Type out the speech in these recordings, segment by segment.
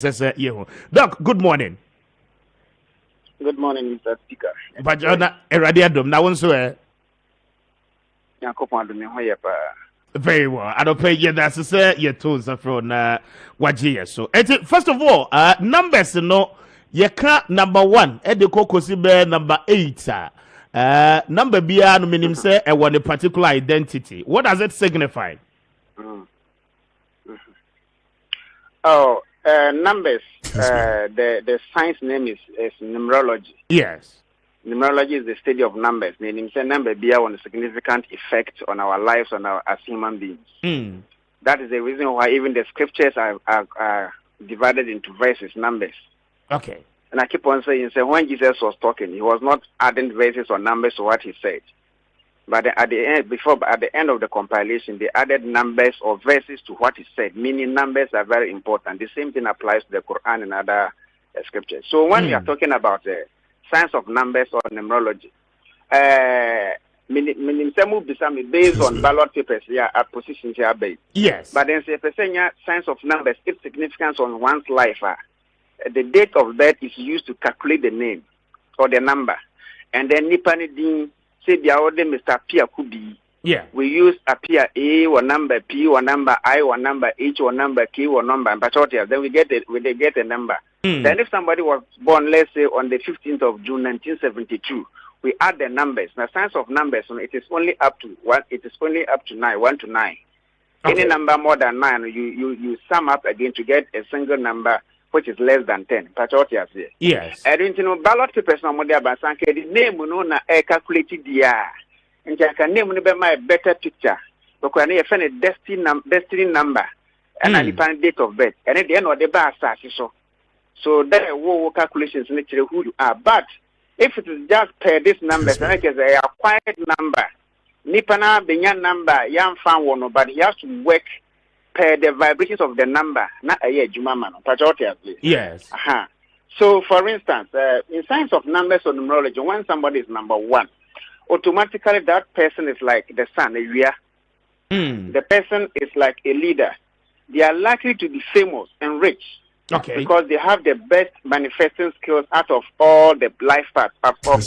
Doc, good morning. Good morning, Mr. Speaker. But Eradiadum, now also very well. I don't pay you that's your tools from Wajia. So first of all, numbers no you can't number one, Ediko Kosibe number 8. Number beyond meaning say a one particular identity. What does it signify? Oh, numbers. The science name is numerology. Yes. Numerology is the study of numbers, meaning say number bear on a significant effect on our lives as human beings. That is the reason why even the scriptures are divided into verses, numbers. Okay. And I keep on saying, when Jesus was talking, he was not adding verses or numbers to what he said. But at the end of the compilation, they added numbers or verses to what he said, meaning numbers are very important. The same thing applies to the Quran and other scriptures. So when we are talking about the science of numbers or numerology, based on ballot papers, at positions here based. Yes. But then say science of numbers, its significance on one's life. The date of birth is used to calculate the name or the number, and then Nipanidin. Mr. P could be. Yeah. We use appear A or number P or number I or number H or number K or number and then we get a number. Then if somebody was born, let's say on the 15th of June 1972, we add the numbers. Now science of numbers, it is only up to 1. It is only up to 9, 1 to 9. Okay. Any number more than 9, you sum up again to get a single number which is less than 10. Yes. I don't know ballot papers no more but the name no calculated and I can name my better picture. Because I find a destiny number and I find date of birth. And at the end of the bar so there are calculations naturally who you are. But if it is just per this number, and like a quiet number, Nipana Benyan number, young fan one, but he has to work per the vibrations of the number, not a year, Jumaman, yes. So, for instance, in science of numbers or numerology, when somebody is number 1, automatically that person is like the sun, a year. The person is like a leader. They are likely to be famous and rich. Okay. Because they have the best manifesting skills out of all the life paths,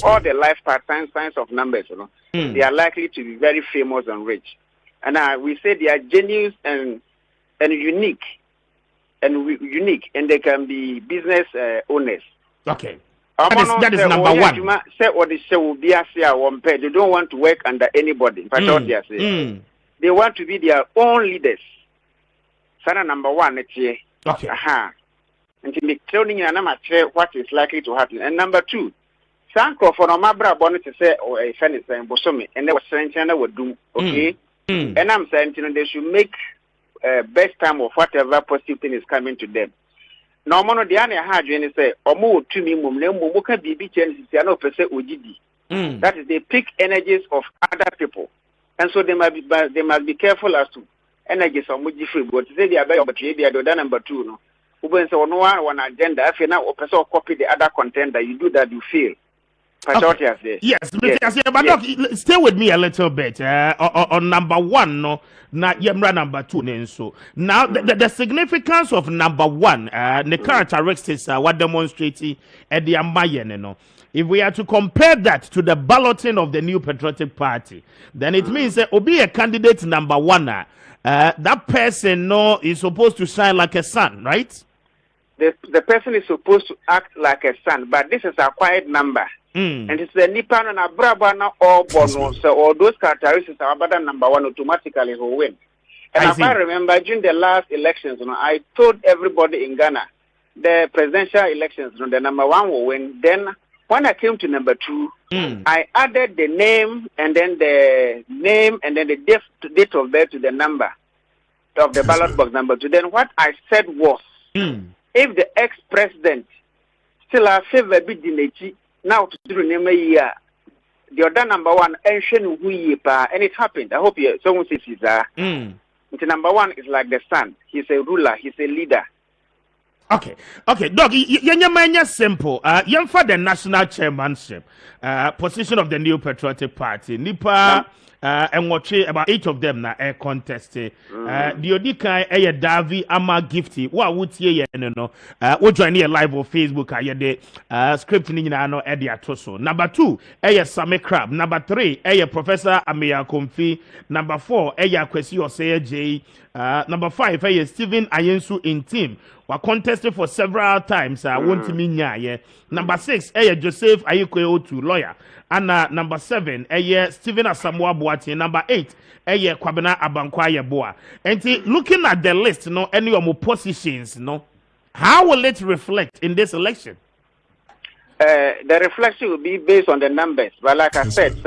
all the life paths, science of numbers, they are likely to be very famous and rich. And we say they are genius and unique, and they can be business owners. Okay. That is number 1. Say what the show will be they don't want to work under anybody. They want to be their own leaders. Sana number 1 next year. Okay. And to make clothing and what is likely to happen. And number 2, Sanko for Mabra bonnet to say or a fan is saying Bosomi, and they were saying China would do okay. And I'm saying they should make best time of whatever positive thing is coming to them. No mono the ane had you say or more to me muka BB changes OGD. That is they pick energies of other people. And so they must be careful as to energies of Muji free, but say they are better but they are done number 2 no. When so no one agenda if you now person copy the other content that you do that you feel. Okay. Yes, but look, stay with me a little bit. On number 1, no, na yemra number 2, so now the significance of number 1, the characteristics what demonstrating at the Amayen, no. If we are to compare that to the balloting of the New Patriotic Party, then it means that be a candidate number 1. That person no is supposed to shine like a sun, right? The person is supposed to act like a sun, but this is a quiet number. And it's the Nipan and Abrabana or Bono, so all those characteristics are better number 1 automatically who win. And I remember during the last elections, I told everybody in Ghana, the presidential elections, the number 1 will win. Then when I came to number 2, I added the name and then the date of birth to the number of the ballot box number 2. Then what I said was, if the ex-president still has favor Bidineti, now to do name a year, the other number 1, and it happened. I hope someone says he's the number 1 is like the sun. He's a ruler, he's a leader. Okay, Doc, you're simple. You're for the national chairmanship position of the New Patriotic Party. Nipa and watch about 8 of them na contest. The Odikai Davi Ama Gifty. What would ye no? What join here live on Facebook? The script in no Eddie Atoso. Number 2, Same Crab. Number 3, Professor Amia Komfi. Number 4, Kwesi Oseye J. Number 5, Stephen Ayensu in team. We contested for several times. Want to mean yeah. Number 6, Joseph Ayikwe Otu, lawyer. And number 7, Stephen Asamoah Boati. Number 8, Kwabena Abankwaya Boa. And looking at the list, no, any of more positions, no, how will it reflect in this election? The reflection will be based on the numbers. But like I said,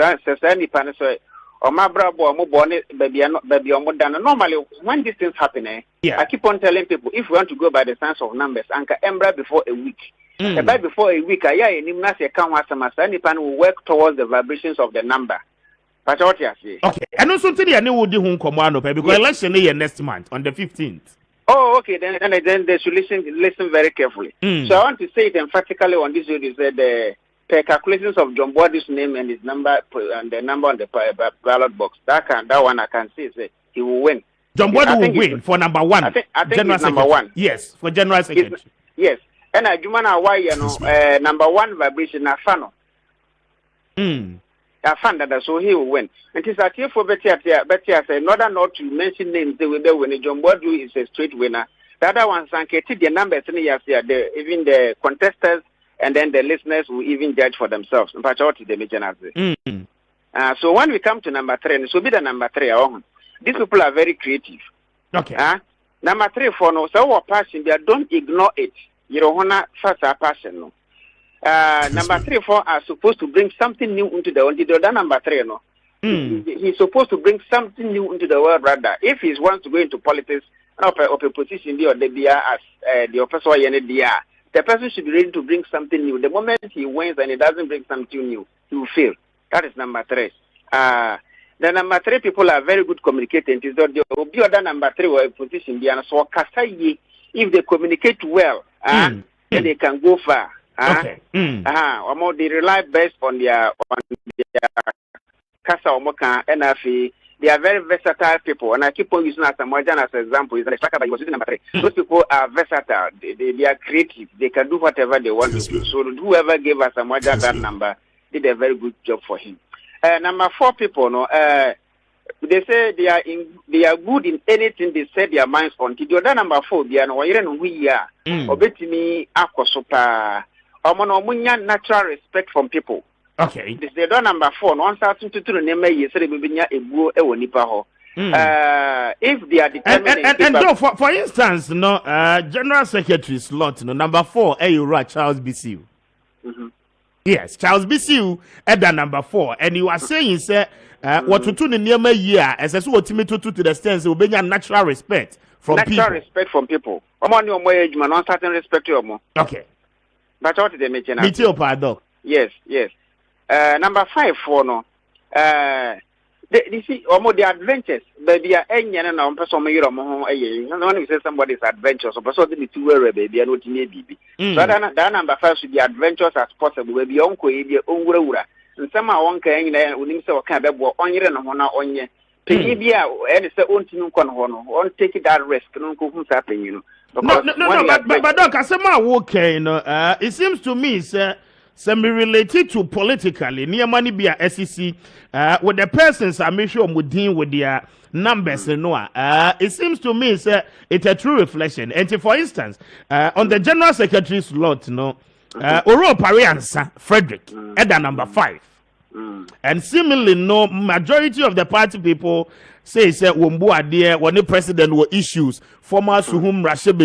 normally when these things happen, I keep on telling people if we want to go by the sense of numbers, Anka Embra before a week. About before a week, will work towards the vibrations of the number. But what you say? Okay, and also today I know what the command because election is next month on the 15th. Oh, okay. Then they should listen very carefully. So I want to say it emphatically on this video is that the calculations of John Body's name and his number and the number on the ballot box. That one I can say is that he will win. John Body will win for number 1. I think he's number 1. Yes, for general secretary. Yes, and I do why number 1 vibration na fano. I found that so he will win. And it's at here for Betty say in order not to mention names they will be when John Bodu is a straight winner. The other ones get the numbers in even the contestants and then the listeners will even judge for themselves. So when we come to number 3, and this will be the number 3. These people are very creative. Okay. Number 3 for no so what passion there, don't ignore it. You don't wanna first a passion no. Number 3, 4 are supposed to bring something new into the world. Number 3, no. He's supposed to bring something new into the world, rather. If he wants to go into politics, of a position or the as the officer, the person should be ready to bring something new. The moment he wins and he doesn't bring something new, he will fail. That is number 3. The number 3 people are very good communicators. The other number 3 or a position, so if they communicate well, then they can go far. Okay. They rely best on their Kasa Omoka NFA. They are very versatile people, and I keep on using as a margin as an example. Is but he was number 3. Those people are versatile. They are creative. They can do whatever they want to do. So whoever gave us a margin that number did a very good job for him. Number 4 people, no. They say they are good in anything they set their minds on. The other number 4, they are no we are. Obetimi akosopa. Natural respect from people. Okay. This is the number 4. No starting to name yesterday if they are determined and for instance, no general secretary slot, no number 4, Charles BCU. Yes, Charles BCU at the number 4, and you are saying, sir, what to do in the year as a what to the stance will be natural respect from people. Natural respect from people. Not certain respect to you. Okay. But what did they mention? Yes. Number 5 for no. You see, almost the adventures. Baby, any and on person, you say somebody's adventures, or person to be too worried, baby, and what you may be. So that number 5 should be adventures as possible. Baby, uncle, ungura. And somehow one can, when himself can't be on your own, Maybe and it's the only thing on take that risk, no, who's happening, you know. But Doc, as a it seems to me, sir, semi-related to politically, near money be a SEC, with the persons I'm sure would deal with their numbers, it seems to me, sir, it's a true reflection. And for instance, on the General Secretary's lot, Oro Pariansa, Frederick, at the number 5. And similarly, no majority of the party people say when the president were issues, former Suhum Rashid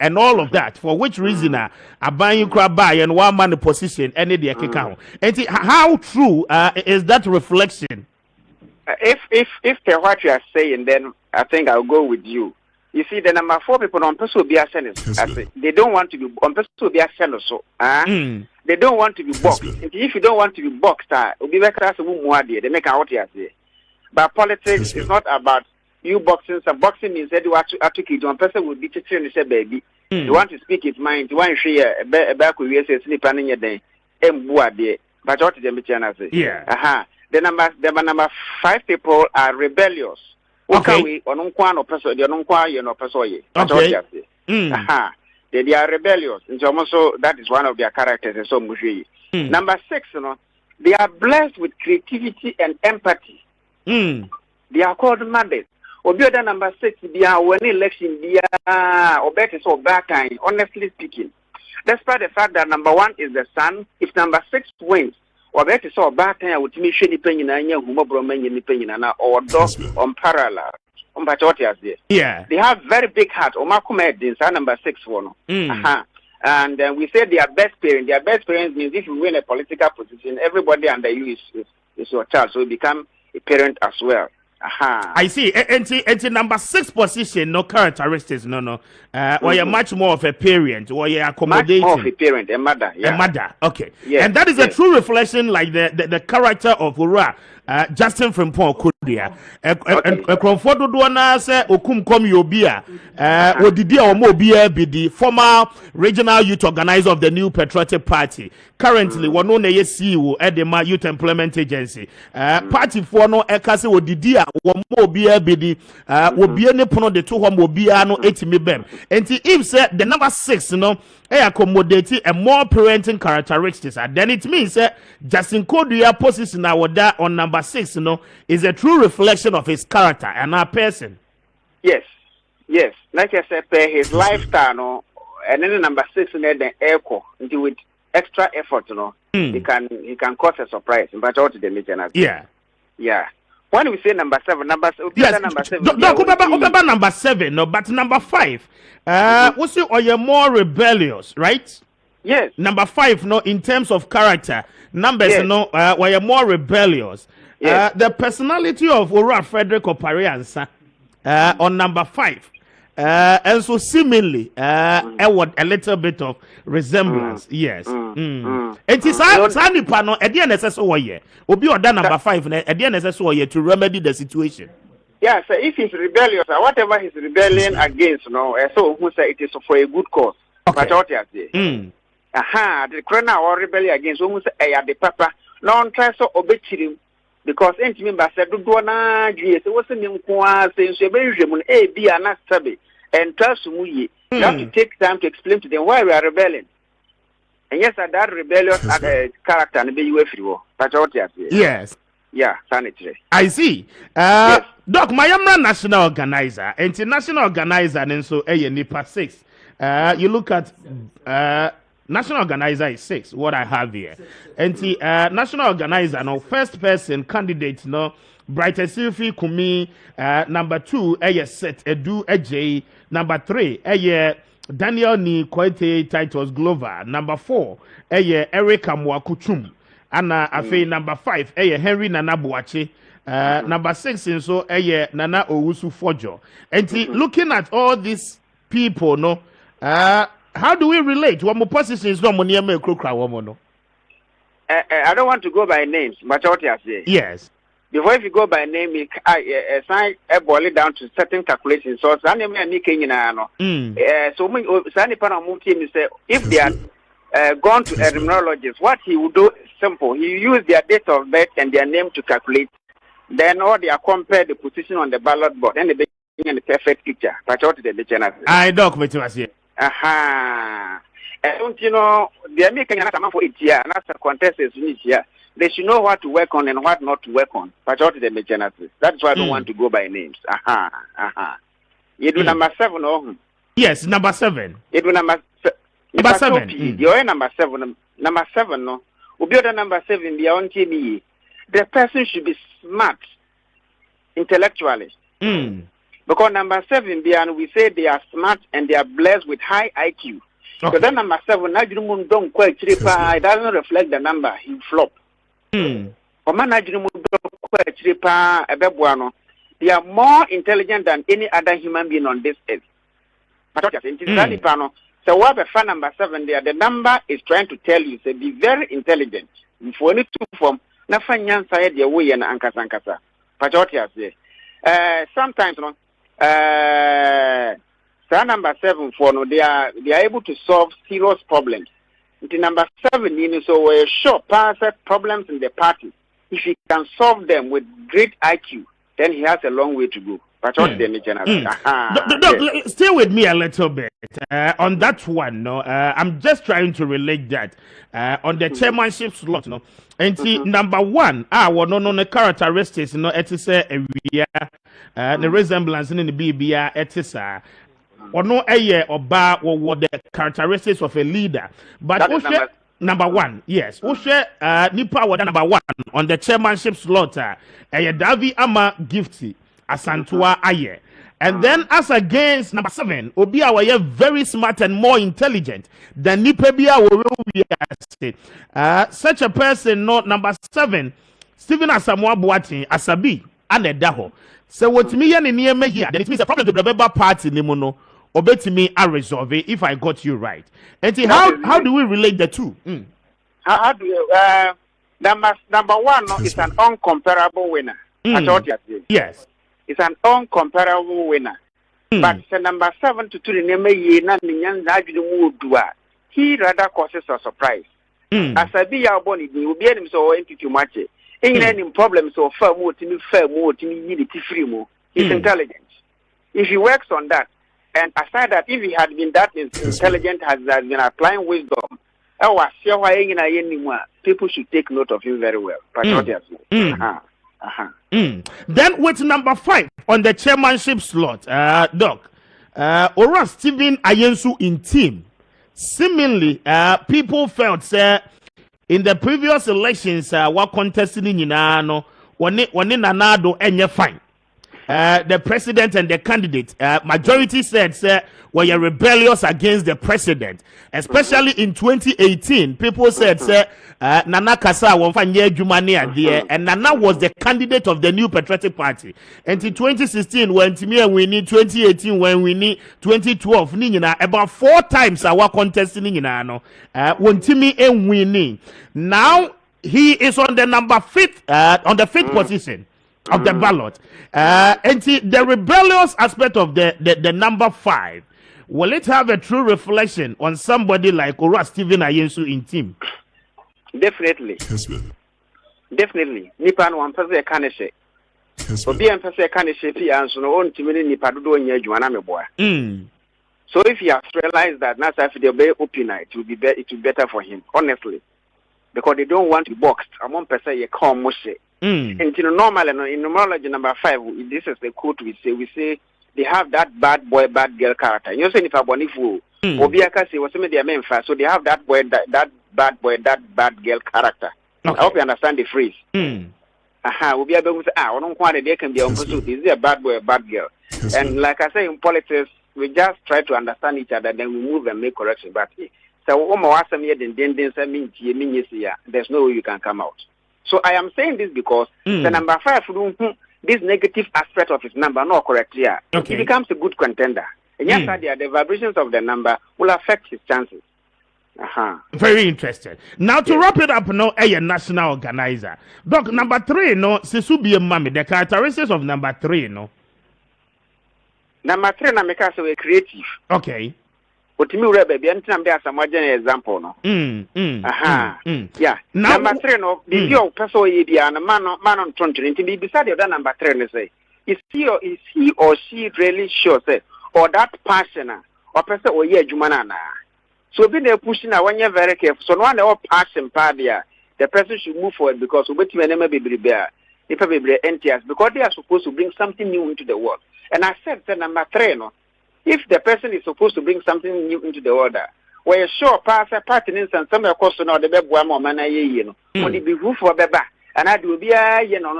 and all of that. For which reason a buying crab buy and one man position any the account. And how true is that reflection? If what you are saying, then I think I'll go with you. You see, the number 4 people on person will be a senator. They don't want to be on person will be a senator. So, they don't want to be boxed. If you don't want to be boxed, will be better as a they make out here. But politics is not about you boxing. So boxing means that you have to keep one person will be teaching and say, baby, you want to speak his mind, you want to share a back with you, sleep on your day, but what is the mission? Yeah. The number 5 people are rebellious. Okay. Okay. They are rebellious. And so also that is one of their characters. And so Number 6, they are blessed with creativity and empathy. They are called mothers. Obiota number 6, they are when election, they are better so bad time, honestly speaking. Despite the fact that number 1 is the sun, if number 6 wins, or better so bad time, with me, shady penny, or dog on parallel. Yeah. They have very big heart. Omakume number 6 one. And we say they are best parents. Their best parents means if you win a political position, everybody under you is your child. So you become a parent as well. I see. And number 6 position, no characteristics, no. Or you're much more of a parent, or you're accommodating. Much more of a parent, a mother. Yeah. A mother, okay. Yes. And that is a true reflection, like the character of Ura. Justin from Paul Kudia. A comfortable one say Okum Kom Yobia. Odidia Omobia be the former regional youth organizer of the new Patriotic Party. Currently, one on a CEO at the Youth Employment Agency. Party for no Ekase Odidia Omobia be the Obiane Pono de two Homobia no 80 mibem. And if said the number 6, accommodating a more parenting characteristics, then it means Justin Kodia position on number 6, is a true reflection of his character and our person. Yes. Like I said, his lifestyle, and then number 6 the echo with extra effort, he can cause a surprise. But what the nature? Yeah. When we say number 7, number 7. Number 7, no, but number 5. What's it? Or you're more rebellious, right? Yes. Number 5, no, in terms of character. Numbers, yes. Where you're more rebellious. Yes. The personality of Ora Frederick Opariansa on number 5. And so seemingly, a little bit of resemblance. Yes. And it is Sandy Pano at the NSS Obi or number 5 at the NSS to remedy the situation. Yeah, so if he's rebellious, whatever he's rebelling against, so who say it is for a good cause. Okay. But what you say? The criminal or rebellion against whom say, the papa, no try so obey him. Because anything member said, do na GS, what's the name? Saying, so Benjamin, A, B, and not Sabi, and trust me. You have to take time to explain to them why we are rebelling. And yes, that rebellious character and be UFO. But what you say? Yes. Yeah, sanitary. I see. Yes. Doc, my national organizer, international organizer, and so NIPA 6. You look at national organizer is 6. What I have here, and national organizer, no first person candidate, no Brighter Sylvie Kumi. Number 2, Set Edu Ej. Number 3, Daniel Ni Koite Titus Glover. Number 4, Erica Mwakuchum. And afe number 5, Henry Nana Buache. Number 6 in so Nana Owusu Fojo. And looking at all these people, no, how do we relate? One more position is no money me krokra woman. I don't want to go by names, but what you say? Yes. Before if you go by name, I assign a boil it down to certain calculations. So Sani me ni Kenya no. So Sani pana muti say if they are gone to a numerologist, what he would do is simple. He use their date of birth and their name to calculate. Then all they are compare the position on the ballot board and they in the perfect picture. But what the channel? I document was here. And don't you know they are making an for it here, and that's a contest is here. They should know what to work on and what not to work on. But what is the genesis? That's why I don't want to go by names. You do number 7 or yes, number 7. You do number 7. You're number 7. Number 7, no. Ubi number 7 beyond TV. The person should be smart intellectually. Because number 7 beyond we say they are smart and they are blessed with high IQ. So then number 7, don't quite it doesn't reflect the number, he flop. They are more intelligent than any other human being on this earth. So what the fan number 7 there, the number is trying to tell you, say be very intelligent. For any two form, nothing inside your way and ankasa. Sometimes number 7 for no, they are able to solve serious problems. The number 7, so sure, pass problems in the party. if he can solve them with great IQ, then he has a long way to go. But what the Doc, stay with me a little bit on that one. No, I'm just trying to relate that on the chairmanship slot. No, and see, number one, no characteristics. No, it is a the resemblance in the BBA. It is or no or bar or what the characteristics of a leader. But number one, yes, Nipa was number one on the chairmanship slot. Davi Ama Gifty. Asantua Aye. And then as against number 7, Obia were very smart and more intelligent than Nipebia were. Such a person, not number 7, Stephen Asamoah Boateng, Asabi, and a Daho. So what me and near me here, that means a problem to the Labour Party Nimono, obey me and resolve it if I got you right. And see, how do we relate the two? How do you number one is an uncomparable winner. I thought yes. It's an uncomparable winner. But the number 7 to 2 he rather causes a surprise. As I be our bonny, you will be him so NPP match. Any problems or fair more to me, free more. He's intelligent. If he works on that, and aside that, if he had been that intelligent, has been applying wisdom, people should take note of him very well. Then with number 5 on the chairmanship slot, Doc, Ora Stephen Ayensu in team. Seemingly, people felt in the previous elections, what contesting in Yinano, when Nanado and fine. The president and the candidate, majority said, were rebellious against the president, especially in 2018. People said, Nana Kasa won fanye Jumani there, and Nana was the candidate of the New Patriotic Party. And in 2016, when Timmy we need 2018, when we need 2012, Nina about 4 times our contesting Nina when Timmy and winning. Now he is on the number 5th, on the 5th position of the ballot. And see, the rebellious aspect of the number 5, will it have a true reflection on somebody like Ora Stephen Ayensu in team? Definitely. Kessben. Definitely. Nipa no ampese kanishe. Obi ampese kanishe pi anso no on timini nipa dodo nya adwuma me boa. So if he has realized that now if they be open, it will be better for him, honestly. Because they don't want to be boxed. Among person you come moshe. And normally in numerology number 5, this is the quote we say they have that bad boy, bad girl character. You say if a bonifu, Obiaka say was their main fast, so they have that boy, that bad boy, that bad girl character. Okay. I hope you understand the phrase. Obiaka say, I don't want they can be on pursuit. Is a bad boy, a bad girl? And like I say in politics, we just try to understand each other, then we move and make correction. But so there's no way you can come out. So I am saying this because the number 5, this negative aspect of his number not correct here. Okay. He becomes a good contender. And yes, the vibrations of the number will affect his chances. Very interesting. Now to wrap it up, no, a national organizer. Doc, number 3, no, Sesubi Mami, the characteristics of number 3, no. Number 3, na make us a creative. Okay. But me baby, anytime there's some example, no. Yeah. Number 3, no, the your person and a man on 20 to be beside the number 3 and say, is he or she really sure say, or that passion or person or yeah jumanana. So be they pushing when you're very careful. So no one all passion there, the person should move forward because we wait never be bear, if I be NTS, because they are supposed to bring something new into the world. And I said number 3, no. If the person is supposed to bring something new into the order, where sure pass a pertinence and some of course now the baby man when it be roof for beba and I do be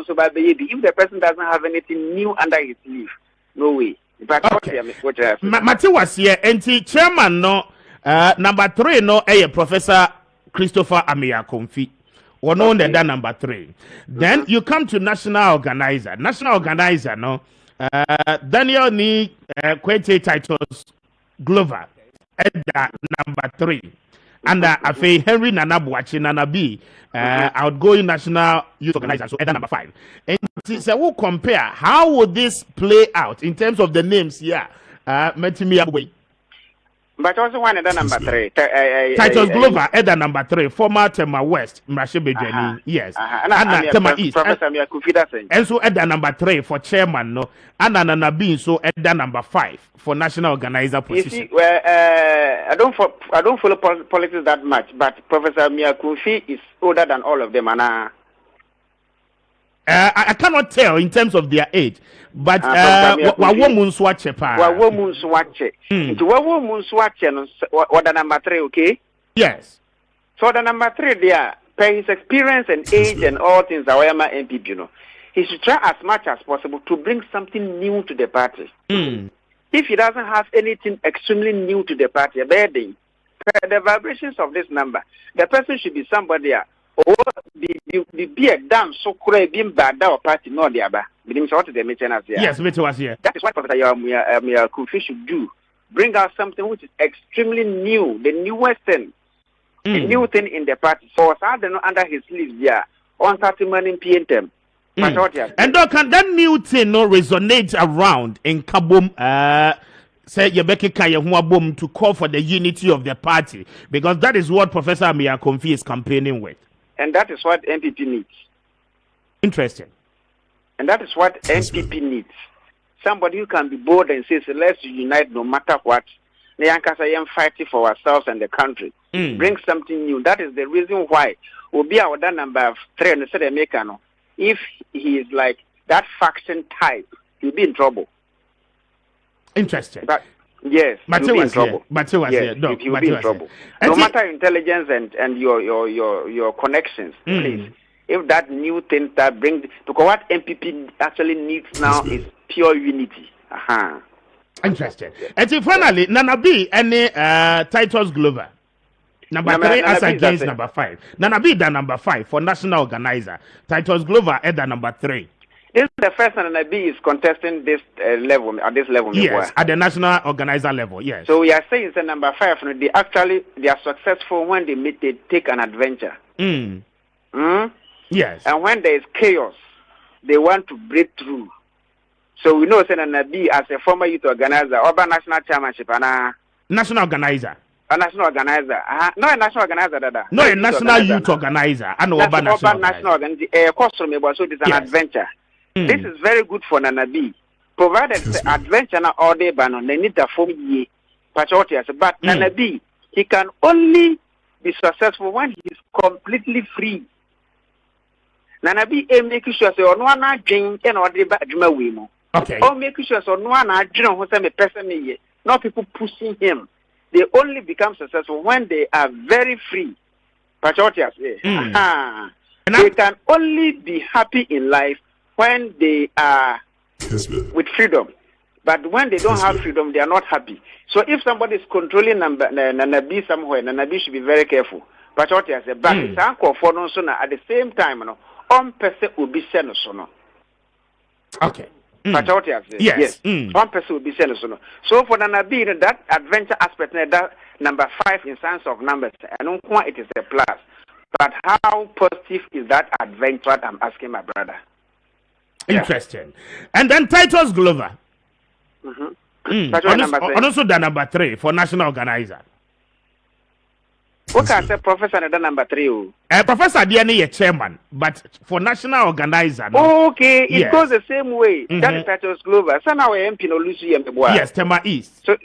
so by baby if the person doesn't have anything new under his sleeve, no way. Okay. Matthew was here and chairman no number 3 no Professor Christopher Amia Konfi. Or known that number 3. Then you come to national organizer. National organizer no Daniel ni Kwete titles Glover at number 3 and Afe Henry Nana Buachi Nana B outgoing national youth organizer, so at number 5. And so we'll compare how would this play out in terms of the names here. Metimi Abwe. But also one at number 3. Titus Glover at number 3. Former Tema West, Mrashebe yes. And Tema East. Professor Miakufida. And so at the number 3 for chairman, no. And Nanabi so at the number 5 for national organizer position. You see, I don't follow politics that much, but Professor Miakufi is older than all of them, and I cannot tell in terms of their age, but woman swatch what the number 3, okay? Yes. So the number 3 there, per his experience and age and all things, our NPP, you know, he should try as much as possible to bring something new to the party. If he doesn't have anything extremely new to the party, the vibrations of this number, the person should be somebody or be a damn so crazy being bad or party no the other. Yes, which was here. That is what Kufi should do. Bring out something which is extremely new, the newest thing, the new thing in the party. So I don't know under his sleeves there on 30 money PM. And can that new thing no resonate around in Kabum say Yebeke Kaya Huabum to call for the unity of the party? Because that is what Professor Miakomfi is campaigning with. And that is what NPP needs. Interesting. And that is what NPP needs. Somebody who can be bold and says, let's unite no matter what. I am fighting for ourselves and the country. Bring something new. That is the reason why we'll be our number 3 and the Americano. If he is like that faction type, he'll be in trouble. Interesting. But yes, he'll be in trouble. He'll be in trouble. No matter intelligence and your connections, please. If that new thing that brings, because what NPP actually needs now is pure unity. Interesting. And so finally, Nanabi any Titus Glover. Number 3 as against number 5. Nanabi the number 5 for national organizer. Titus Glover at the number 3. This is the first time Nanabi is contesting this level at this level. Yes, at the national organizer level. Yes. So we are saying it's number 5. They are successful when they take an adventure. Yes. And when there is chaos, they want to break through. So we know Nanabi as a former youth organizer, urban national chairmanship, and national organizer. A national organizer. No, a national organizer, Dada. No, a national youth organizer. I know urban national organizer. So it is an adventure. This is very good for Nanabi. Provided the adventure na all day, but they need the form ye. But Nanabi, he can only be successful when he is completely free. Nanabi, make sure so no one drink and or the okay. Or make sure so no one drink who say person not people pushing him. They only become successful when they are very free. They can only be happy in life when they are with freedom. But when they don't have freedom, they are not happy. So if somebody is controlling Nanabi somewhere, Nanabi should be very careful. But at the same time, person will be sent. Okay. Yes. One person will be sent. So for Nanabi, that adventure aspect, that number 5 in sense of numbers, I don't want it is a plus. But how positive is that adventure? What I'm asking my brother. Interesting. And then Titus Glover. Also the number 3 for national organizer. Okay, I said Professor and the number 3. Professor Diani is chairman, but for national organizer. No? Okay, it goes the same way. That is Titus Glover. So now MP no Lucy and the boy. Yes, Tema East. So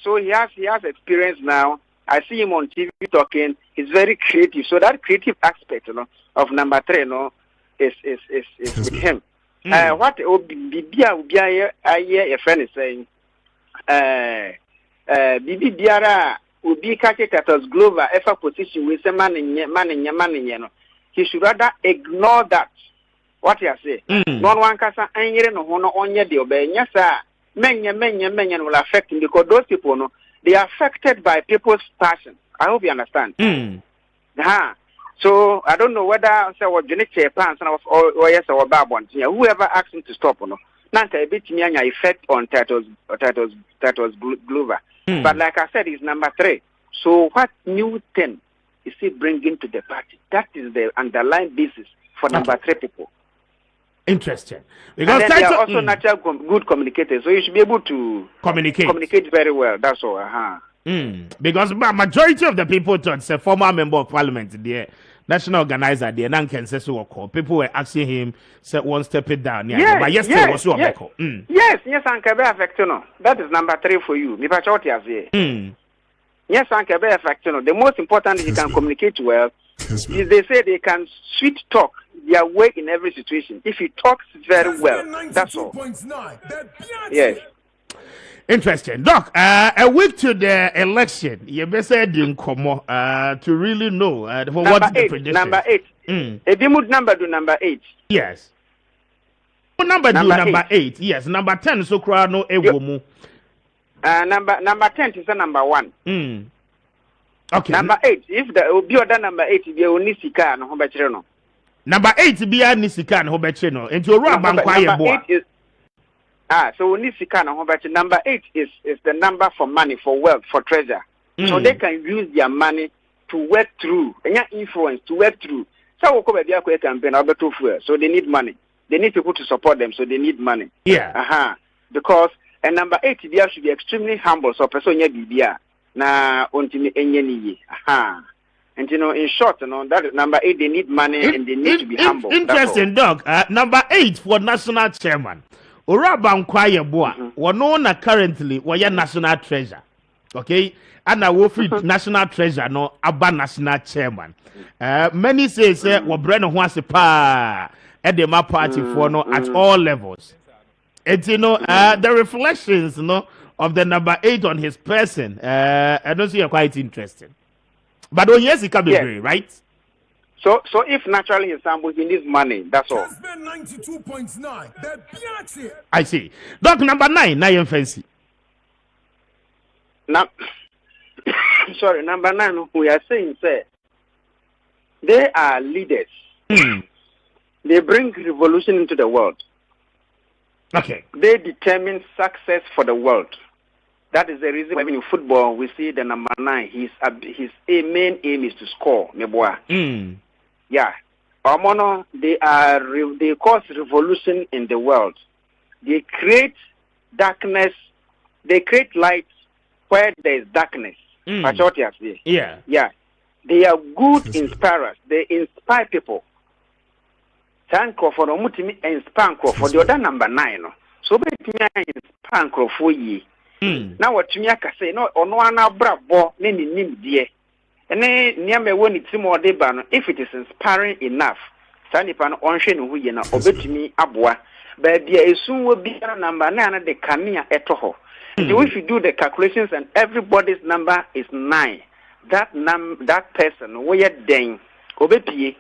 so he has experience now. I see him on TV talking. He's very creative. So that creative aspect, of number 3, is with him. What Bibia a friend is saying, Bibi Biara will be catching Titus Glover if a position with a man in he should rather ignore that. What you say? No one can say, no on your deal, yes, sir. Many will affect him because those people, they are affected by people's passion. I hope you understand. So I don't know whether what genetic plans or yes or bad ones. Whoever asked him to stop or no. Nanta a bit effect on Titus Glover. But like I said, it's number 3. So what new thing is he bringing to the party? That is the underlying basis for number 3 people. Interesting. Because they are also natural good communicators, so you should be able to communicate very well. That's all. Because majority of the people thought say former member of parliament there, national organizer there, people were asking him say one step it down. Yeah, but yesterday was so yes, and Kebe effect no. That is number 3 for you. Me pacho ti ase. Yes, and Kebe effect no. The most important is you can communicate well. Is they say they can sweet talk their way in every situation. If he talks very well, that's all. Yes. Interesting. Doc, a week to the election, you better didn't come to really know what the prediction. Number 8. Ebimud number do number 8. Yes. Number 8. Yes. Number 10 so no ewomu. Number 10 is the number 1. Okay. Number 8. If the be other number 8 be only sika no hobechire no. Number 8 be a sika no hobechire no. Enti oru abankwa ye boa. So we need to number 8 is the number for money, for wealth, for treasure. So they can use their money to work through, and influence to work through. So we campaign, so they need money. They need people to support them, so they need money. Yeah. Because and number 8 should be extremely humble. So person bibia na ontimi enye And in short, that is number 8. They need money and they need to be humble. Interesting, Doc. Number 8 for national chairman. Oraba Nkwaye Boa, na currently were national treasure. Okay? And I will fit national treasure, no, Abba national chairman. Many say, we Brennan wants a pa at the party for no at all levels. And the reflections, of the number 8 on his person, I don't see quite interesting. But yes, it can be great, right? So if naturally he's humble, he needs money. That's all. Kessben 92.9. I see. Doc number 9, now fancy. Sorry, number 9. We are saying, say, they are leaders. They bring revolution into the world. Okay. They determine success for the world. That is the reason why in football we see the number 9. His main aim is to score. Yeah, Omono, they cause revolution in the world. They create darkness. They create light where there is darkness. Yeah. They are good inspirers. They inspire people. Thank for the mutimi inspire for the other number 9. So be inspire for ye. Now what you say no ono ana brabo ne nim die. And then if it is inspiring enough, Sanipan Onshin who yena obetimi abwa, but there soon will be a number 9 the Kania etoho. So if you do the calculations and everybody's number is 9, that person where then obepi,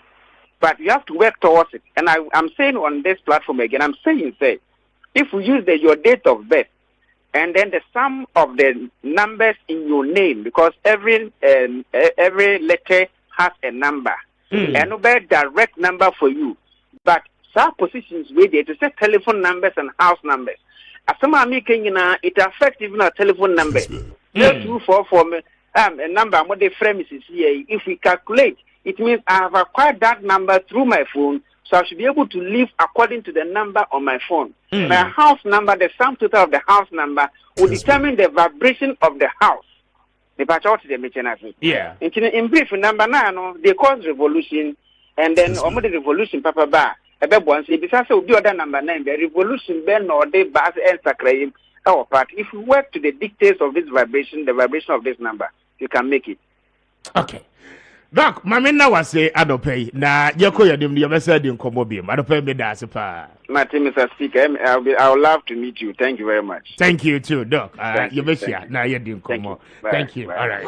but you have to work towards it. And I'm saying on this platform again, I'm saying say if we use your date of birth and then the sum of the numbers in your name, because every letter has a number, and no direct number for you. But some positions where they to set telephone numbers and house numbers. As some are making it affects even our telephone numbers. 244 a number what the frame is here. If we calculate, it means I have acquired that number through my phone. So I should be able to live according to the number on my phone. My house number, the sum total of the house number, will determine the vibration of the house. Yeah. In brief, number 9, they cause revolution, and then the revolution, Papa Ba. Besides, will be other number 9. The revolution, Ben or they bas and sacred our part. If we work to the dictates of this vibration, the vibration of this number, you can make it. Okay. Doc, mamina was say adope na yeko yadim the yebesa di nkomo bi adope me da sepa. Martin, Mr. Speaker, I would love to meet you. Thank you very much. Thank you too, Doc. You na yedi nkomo. Thank you. All right.